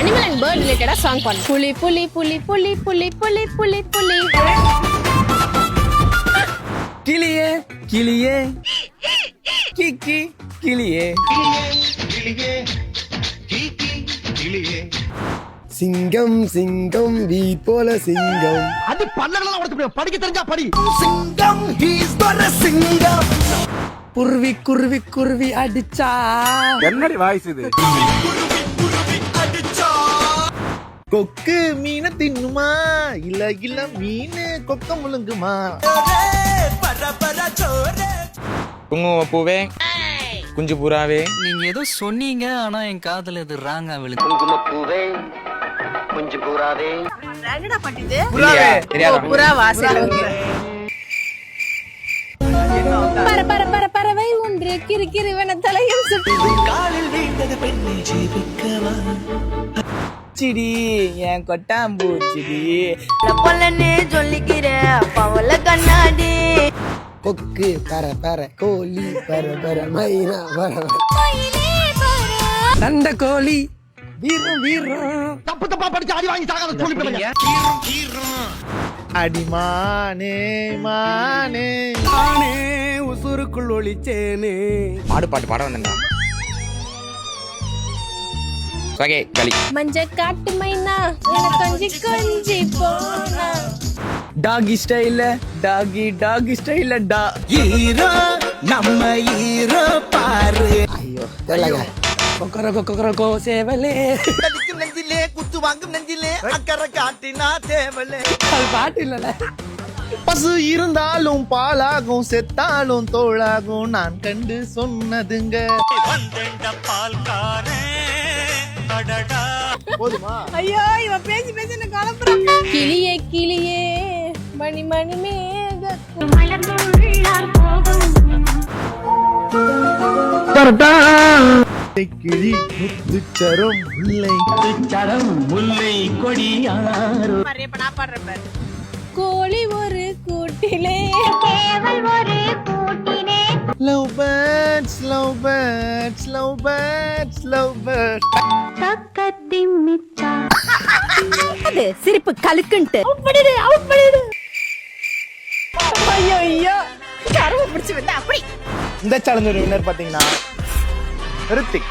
Animal and bird ரிலேட்டடா song பாடு. புலி புலி புலி புலி புலி புலி புலி புலி. கிளியே கிளியே கிக்கி கிளியே சிங்கம் சிங்கம் வீட் போல சிங்கம். அது பல்லெல்லாம் உடைச்சு படிக்க தெரிஞ்சா படி. சிங்கம் ஹீஸ் பர சிங்கம். குருவி குருவி குருவி அடிச்சா. என்னடி வாய்ஸ் இது? கொக்கு மீனை தின்னுமா இல்ல இல்ல மீன் கொக்க முழுங்குமா? குங்கும பூவே குஞ்சு புறாவே. நீங்க ஏதோ சொன்னீங்க, ஆனா என் காதுல இது ராங்கா விழுது. குங்குமப்பூவே குஞ்சு பூராவே. என்னடா பண்ணிது? புறாவே தெரியாதா? புறாவா? சரி ஓகே. பர பர பர பறவை ஒன்று கிறு கிறுவன தலையும் சுற்றி. காலில் வீழ்ந்தது பெண்ணை ஜீவிக்கவா? சிடி என் கொட்டாம்பூச்சிடி. பொல்லன்னு சொல்லிக்கிற பவல கண்ணாடி. கொக்கு பர பர கோழி பர பர மைனா பர பர. சண்டை கோழி வீரம் வீரம். தப்பு தப்பா படிச்சு அடி வாங்கி சாகாத சொல்லி அடிமானே மானே நானே உசுருக்குள் ஒளிச்சேனே. ஆடு பாட்டு பாட வந்தா ஓகே களி. மஞ்ச காட்டு மைனா எனக்கு கொஞ்சி கொஞ்சி போனா. டாகி ஸ்டைல டாகி டாகி ஸ்டைல டா. ஹீரோ நம்ம ஹீரோ பாரு. ஐயோ தெரியலங்க. கொக்கரகோ கொக்கரகோ சேவலே. கடிக்கும் நெஞ்சிலே குத்து வாங்கும் நெஞ்சிலே அக்கறை காட்டினா தேவலே. அது பாட்டு இல்லல. பசு இருந்தாலும் பாலாகும் செத்தாலும் தோளாகும் நான் கண்டு சொன்னதுங்க. போதுமா? ஐயோ இவ பேசி பேசி என்ன கலப்புறான். கிளியே கிளியே மணி மணி மேக கிளி முத்துச்சரம் முல்லை கோழி ஒரு கூட்டிலே love birds love birds love birds love birds. சிரிப்பு கலுக்குன்ட்டு அவுட் பண்ணிடு. ஐயோ ஐயோ கருவ பிடிச்சு வந்தா அப்படி. இந்த சேலஞ்சோட வின்னர் பாத்தீங்கன்னா ரித்திக்.